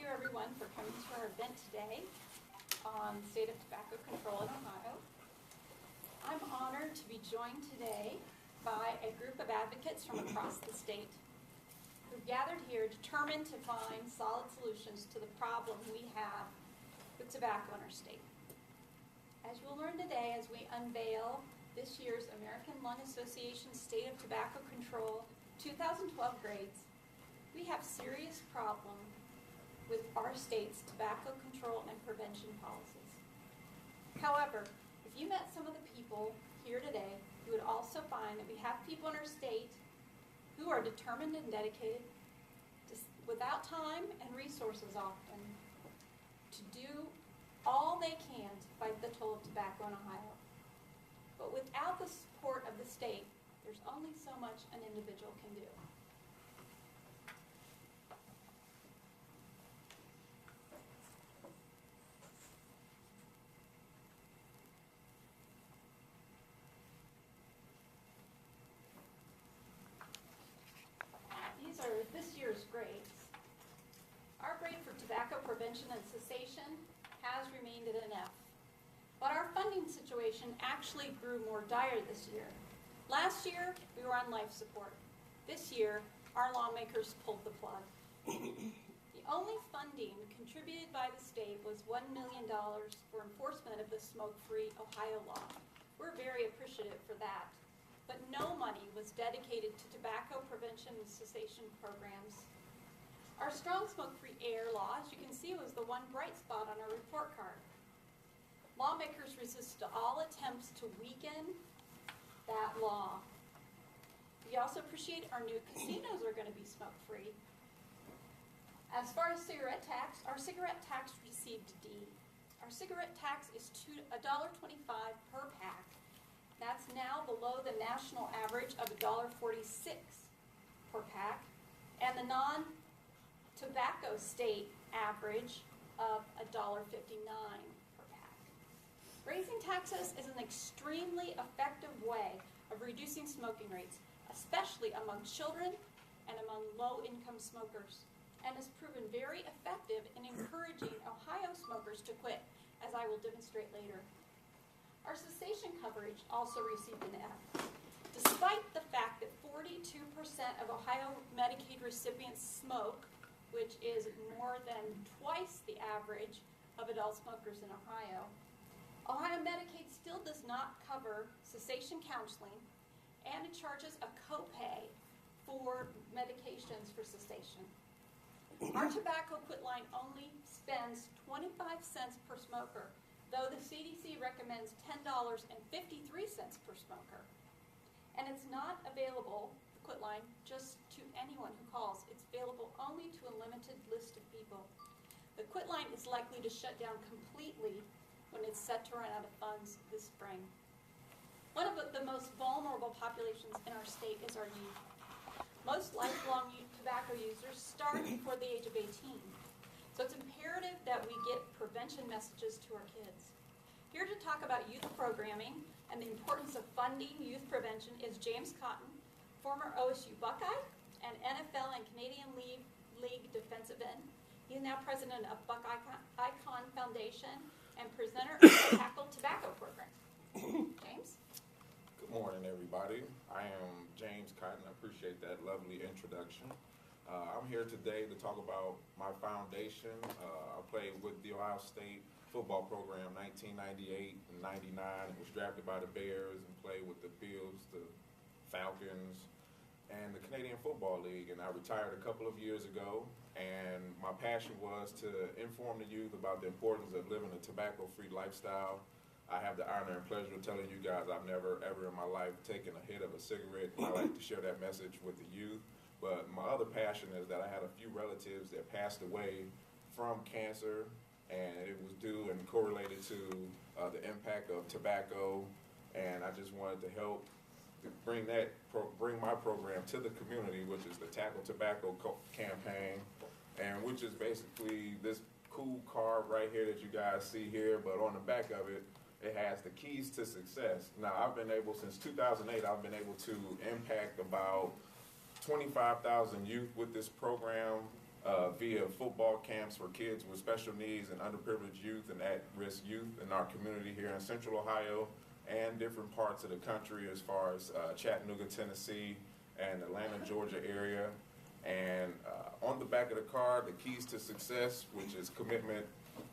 everyone for coming to our event today on the state of tobacco control in Ohio. I'm honored to be joined today by a group of advocates from across the state who've gathered here determined to find solid solutions to the problem we have with tobacco in our state. As you'll learn today as we unveil this year's American Lung Association State of Tobacco Control 2012 grades, we have serious problems with our state's tobacco control and prevention policies. However, if you met some of the people here today, you would also find that we have people in our state who are determined and dedicated, without time and resources often, to do all they can to fight the toll of tobacco in Ohio. But without the support of the state, there's only so much an individual can do. These are this year's grades. Our grade for tobacco prevention and cessation has remained at an F. But our funding situation actually grew more dire this year. Last year, we were on life support. This year, our lawmakers pulled the plug. The only funding contributed by the state was $1 million for enforcement of the smoke-free Ohio law. We're very appreciative for that. But no money was dedicated to tobacco prevention and cessation programs. Our strong smoke-free air law, as you can see, was the one bright spot on our report card. Lawmakers resisted all attempts to weaken that law. We also appreciate our new casinos are going to be smoke-free. As far as cigarette tax, our cigarette tax received D. Our cigarette tax is $1.25 per pack. That's now below the national average of $1.46 per pack, and the non-tobacco state average of $1.59 per pack. Raising taxes is an extremely effective way of reducing smoking rates, especially among children and among low-income smokers, and has proven very effective in encouraging Ohio smokers to quit, as I will demonstrate later. Our cessation coverage also received an F. Despite the fact that 42% of Ohio Medicaid recipients smoke, which is more than twice the average of adult smokers in Ohio, Ohio Medicaid still does not cover cessation counseling, and it charges a copay for medications for cessation. Our tobacco quit line only spends 25 cents per smoker, though the CDC recommends $10.53 per smoker. And it's not available, the quit line, just to anyone who calls. It's available only to a limited list of people. The quit line is likely to shut down completely when it's set to run out of funds this spring. One of the most vulnerable populations in our state is our youth. Most lifelong tobacco users start before the age of 18. So it's imperative that we get prevention messages to our kids. Here to talk about youth programming and the importance of funding youth prevention is James Cotton, former OSU Buckeye and NFL and Canadian League defensive end. He is now president of Buckeye Icon Foundation and presenter of the Tackle Tobacco Program. James? Good morning, everybody. I am James Cotton. I appreciate that lovely introduction. I'm here today to talk about my foundation. I played with the Ohio State football program 1998 and 99. I was drafted by the Bears and played with the Bills, the Falcons, and the Canadian Football League. And I retired a couple of years ago, and my passion was to inform the youth about the importance of living a tobacco-free lifestyle. I have the honor and pleasure of telling you guys I've never, ever in my life taken a hit of a cigarette. I like to share that message with the youth. But my other passion is that I had a few relatives that passed away from cancer, and it was due and correlated to the impact of tobacco, and I just wanted to help bring my program to the community, which is the Tackle Tobacco campaign, and which is basically this cool card right here that you guys see here, but on the back of it, it has the keys to success. Now, since 2008, I've been able to impact about 25,000 youth with this program, via football camps for kids with special needs and underprivileged youth and at-risk youth in our community here in Central Ohio and different parts of the country as far as Chattanooga, Tennessee, and Atlanta, Georgia area. And on the back of the card, the keys to success, which is commitment,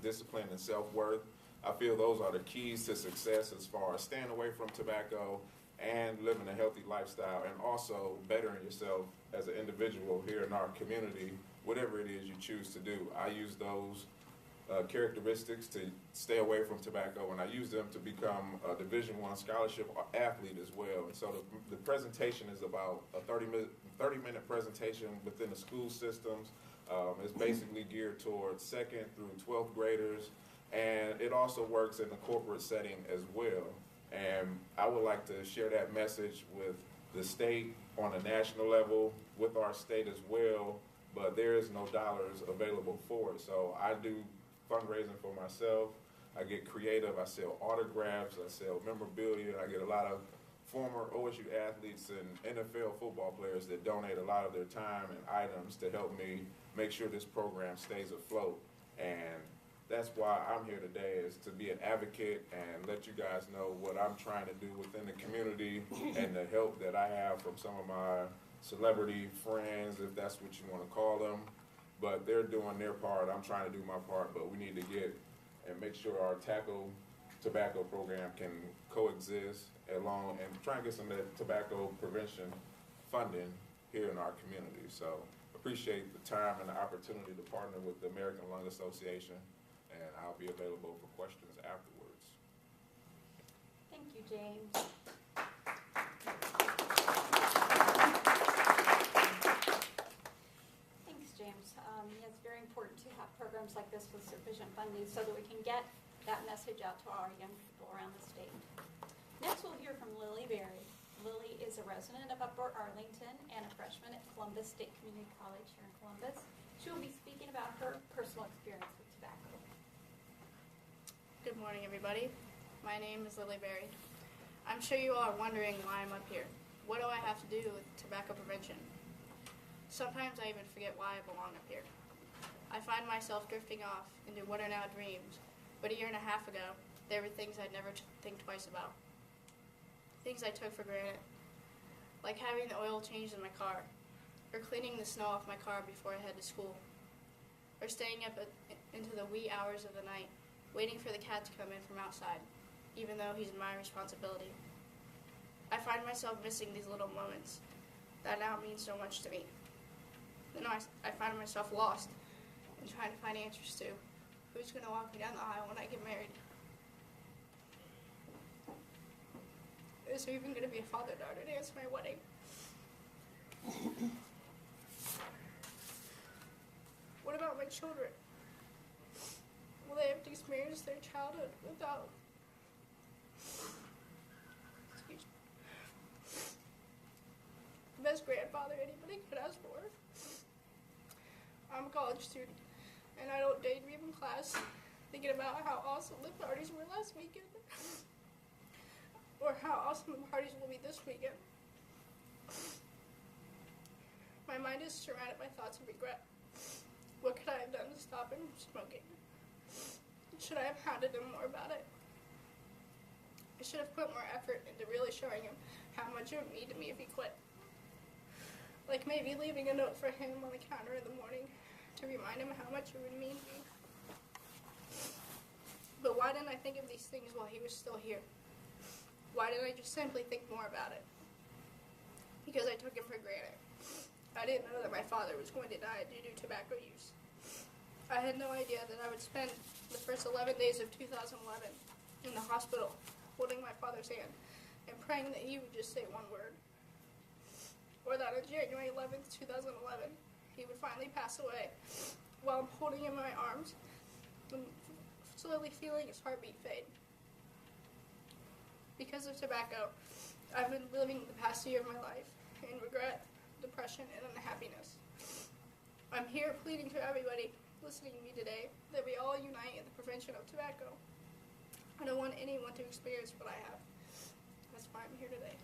discipline, and self-worth. I feel those are the keys to success as far as staying away from tobacco and living a healthy lifestyle, and also bettering yourself as an individual here in our community, whatever it is you choose to do. I use those characteristics to stay away from tobacco, and I use them to become a Division I scholarship athlete as well. And so the presentation is about a 30-minute presentation within the school systems. It's basically geared towards 2nd through 12th graders, and it also works in the corporate setting as well. And I would like to share that message with the state on a national level, with our state as well, but there is no dollars available for it. So I do fundraising for myself. I get creative. I sell autographs. I sell memorabilia. I get a lot of former OSU athletes and NFL football players that donate a lot of their time and items to help me make sure this program stays afloat. And that's why I'm here today, is to be an advocate and let you guys know what I'm trying to do within the community and the help that I have from some of my celebrity friends, if that's what you want to call them. But they're doing their part. I'm trying to do my part, but we need to get and make sure our tobacco program can coexist along and try and get some of that tobacco prevention funding here in our community. So appreciate the time and the opportunity to partner with the American Lung Association, and I'll be available for questions afterwards. Thank you, James. Thanks, James. It's very important to have programs like this with sufficient funding so that we can get that message out to our young people around the state. Next, we'll hear from Lily Berry. Lily is a resident of Upper Arlington and a freshman at Columbus State Community College here in Columbus. She will be speaking about her personal experience with tobacco. Good morning, everybody. My name is Lily Berry. I'm sure you all are wondering why I'm up here. What do I have to do with tobacco prevention? Sometimes I even forget why I belong up here. I find myself drifting off into what are now dreams, but a year and a half ago, there were things I'd never think twice about. Things I took for granted, like having the oil changed in my car, or cleaning the snow off my car before I head to school, or staying up into the wee hours of the night, waiting for the cat to come in from outside, even though he's my responsibility. I find myself missing these little moments that now mean so much to me. Then I find myself lost and trying to find answers to who's going to walk me down the aisle when I get married. Is there even going to be a father-daughter dance at my wedding? What about my children? Will they have to experience their childhood without the best grandfather anybody could ask for? I'm a college student, and I don't daydream in class thinking about how awesome the parties were last weekend, or how awesome the parties will be this weekend. My mind is surrounded by thoughts of regret. What could I have done to stop him from smoking? Should I have hounded him more about it? I should have put more effort into really showing him how much it would mean to me if he quit. Like maybe leaving a note for him on the counter in the morning to remind him how much it would mean to me. But why didn't I think of these things while he was still here? Why didn't I just simply think more about it? Because I took him for granted. I didn't know that my father was going to die due to tobacco use. I had no idea that I would spend the first 11 days of 2011 in the hospital holding my father's hand and praying that he would just say one word. Or that on January 11th, 2011, he would finally pass away while I'm holding him in my arms and slowly feeling his heartbeat fade. Because of tobacco, I've been living the past year of my life in regret, depression, and unhappiness. I'm here pleading to everybody listening to me today that we all unite in the prevention of tobacco. I don't want anyone to experience what I have. That's why I'm here today.